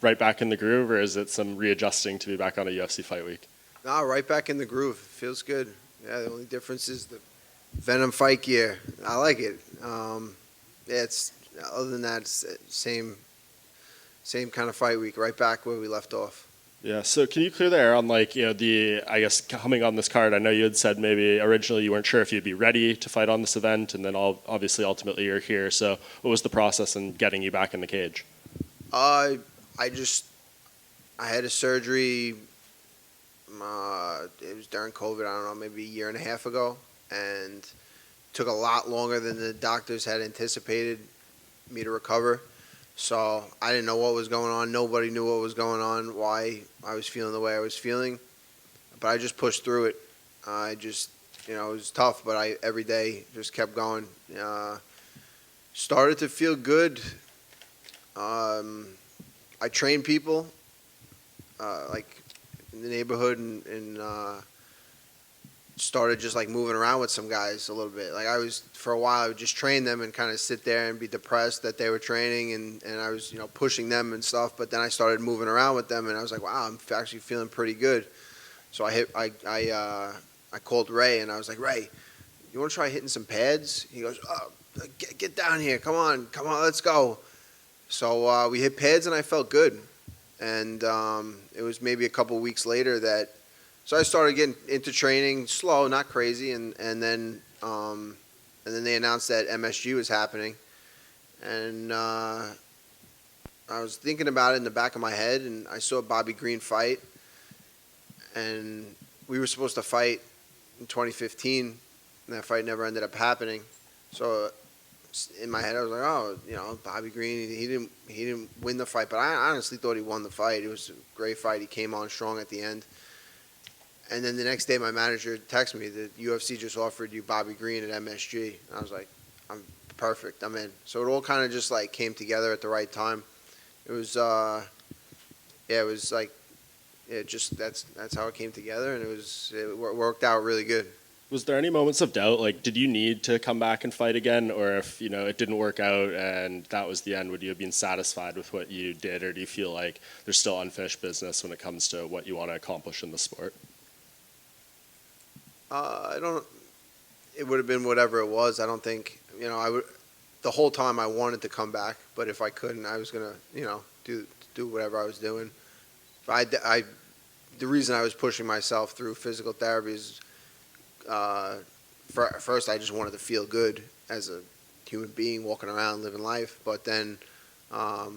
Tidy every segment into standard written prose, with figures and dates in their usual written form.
right back in the groove, or is it some readjusting to be back on a UFC fight week? No, right back in the groove. Feels good. Yeah, the only difference is the Venom fight gear. I like it. Yeah, it's other than that, it's same kind of fight week. Right back where we left off. Yeah, so can you clear the air on I guess coming on this card, I know you had said maybe originally you weren't sure if you'd be ready to fight on this event, and then obviously ultimately you're here. So what was the process in getting you back in the cage? I had a surgery. It was during COVID. I don't know, maybe a year and a half ago, and took a lot longer than the doctors had anticipated me to recover. So I didn't know what was going on. Nobody knew what was going on, why I was feeling the way I was feeling. But I just pushed through it. It was tough, but I every day just kept going. Started to feel good. I train people, like in the neighborhood, and started just like moving around with some guys a little bit. Like for a while, I would just train them and kind of sit there and be depressed that they were training, and I was, pushing them and stuff. But then I started moving around with them, and I was like, wow, I'm actually feeling pretty good. So I called Ray, and I was like, Ray, you want to try hitting some pads? He goes, oh, get down here. Come on, let's go. So we hit pads, and I felt good. And it was maybe a couple weeks later that, so I started getting into training, slow, not crazy, and then they announced that MSG was happening, and I was thinking about it in the back of my head, and I saw Bobby Green fight, and we were supposed to fight in 2015, and that fight never ended up happening. So in my head, I was like, oh, Bobby Green, he didn't win the fight, but I honestly thought he won the fight. It was a great fight. He came on strong at the end. And then the next day, my manager texted me that UFC just offered you Bobby Green at MSG. And I was like, I'm perfect. I'm in. So it all kind of just like came together at the right time. It was, that's how it came together, and it worked out really good. Was there any moments of doubt? Like, did you need to come back and fight again, or if it didn't work out and that was the end, would you have been satisfied with what you did, or do you feel like there's still unfinished business when it comes to what you want to accomplish in the sport? It would have been whatever it was. I don't think, the whole time I wanted to come back, but if I couldn't, I was going to, do whatever I was doing. The reason I was pushing myself through physical therapy is, first I just wanted to feel good as a human being walking around, living life. But then, I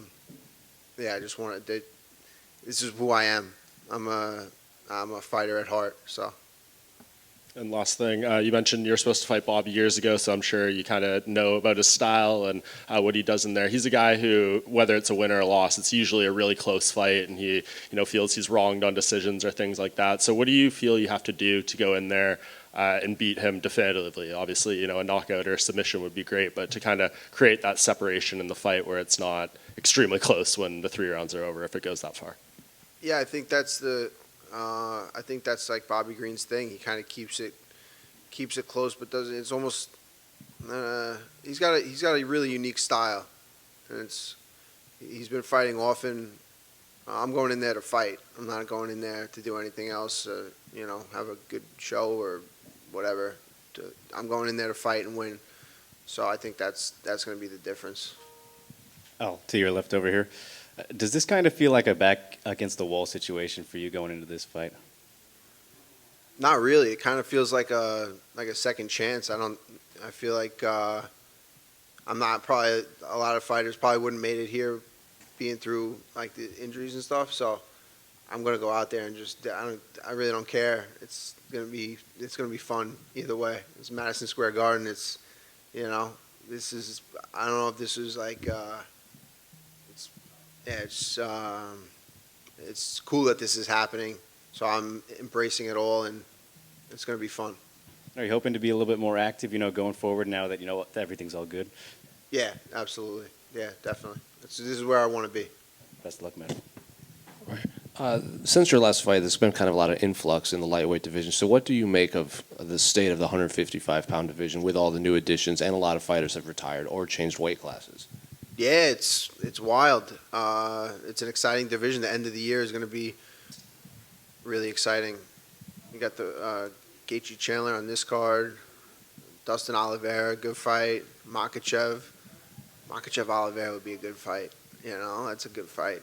just wanted to, this is who I am. I'm a fighter at heart, so. And last thing, you mentioned you're supposed to fight Bobby years ago, so I'm sure you kind of know about his style and what he does in there. He's a guy who, whether it's a win or a loss, it's usually a really close fight, and he feels he's wronged on decisions or things like that. So what do you feel you have to do to go in there and beat him definitively? Obviously, a knockout or a submission would be great, but to kind of create that separation in the fight where it's not extremely close when the 3 rounds are over, if it goes that far. Yeah, I think that's like Bobby Green's thing. He kind of keeps it close, but doesn't. It's almost he's got a really unique style, and he's been fighting often. I'm going in there to fight. I'm not going in there to do anything else. Have a good show or whatever. I'm going in there to fight and win. So I think that's going to be the difference. Oh, to your left over here. Does this kind of feel like a back against the wall situation for you going into this fight? Not really. It kind of feels like a second chance. I feel like I'm not probably a lot of fighters probably wouldn't have made it here, being through like the injuries and stuff. So I'm gonna go out there and just I really don't care. It's gonna be fun either way. It's Madison Square Garden. It's this is I don't know if this is like. It's cool that this is happening, so I'm embracing it all, and it's going to be fun. Are you hoping to be a little bit more active, going forward now that everything's all good? Yeah, absolutely. Yeah, definitely. This is where I want to be. Best of luck, man. Since your last fight, there's been kind of a lot of influx in the lightweight division. So what do you make of the state of the 155-pound division with all the new additions, and a lot of fighters have retired or changed weight classes? Yeah, it's wild. It's an exciting division. The end of the year is going to be really exciting. You got the Gaethje Chandler on this card, Dustin Oliveira, good fight. Makachev Oliveira would be a good fight. You know, that's a good fight.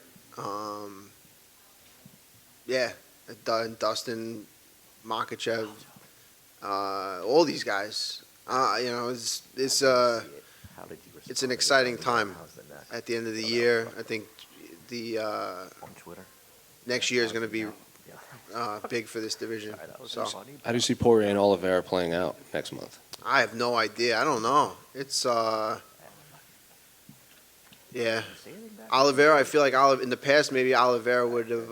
Yeah, Dustin, Makachev, all these guys. You know, it's an exciting time at the end of the year. I think the next year is going to be big for this division. So How do you see Poirier and Oliveira playing out next month? I have no idea. I don't know. It's yeah. Oliveira, I feel like in the past maybe Oliveira would have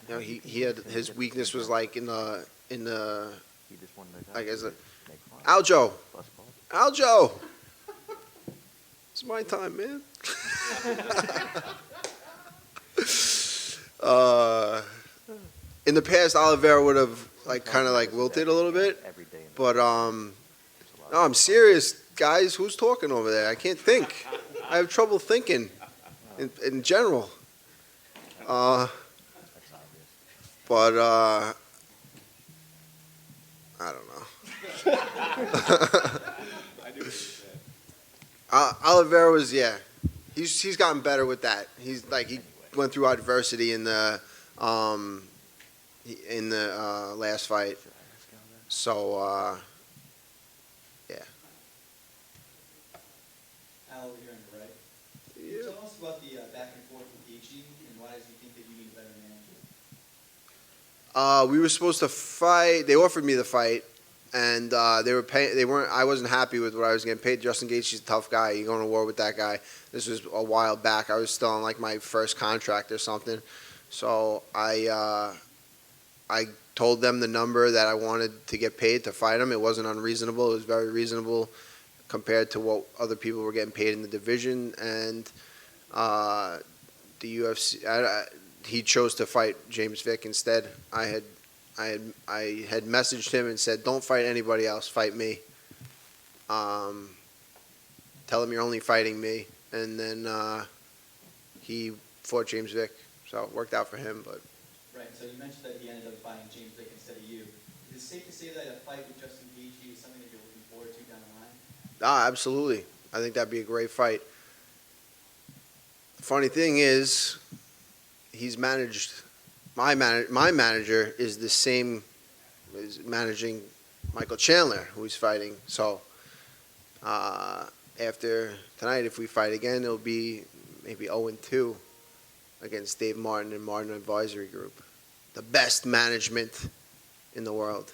you know, he had his weakness was like in the like as a Aljo. It's my time, man. In the past, Oliveira would have like kind of like wilted a little bit, but no, I'm serious, guys. Who's talking over there? I can't think. I have trouble thinking in general. But I don't know. Oliveira was he's gotten better with that. He went through adversity in the last fight. So yeah. Al, over here on the right. Can you tell us about the back and forth with Gaethje, and why does he think that you need a better manager? We were supposed to fight. They offered me the fight, and they were paying. They weren't. I wasn't happy with what I was getting paid. Justin Gaethje's a tough guy. You're going to war with that guy. This was a while back. I was still on like my first contract or something. So I told them the number that I wanted to get paid to fight him. It wasn't unreasonable. It was very reasonable compared to what other people were getting paid in the division. And the UFC, he chose to fight James Vick instead. I had messaged him and said, "Don't fight anybody else. Fight me. Tell him you're only fighting me." And then he fought James Vick, so it worked out for him. But Right, so you mentioned that he ended up fighting James Vick instead of you. Is it safe to say that a fight with Justin Gaethje is something that you're looking forward to down the line? absolutely, I think that'd be a great fight. The funny thing is, he's managed. My manager is the same, is managing Michael Chandler, who he's fighting. So after tonight, if we fight again, it'll be maybe 0-2 against Dave Martin and Martin Advisory Group, the best management in the world.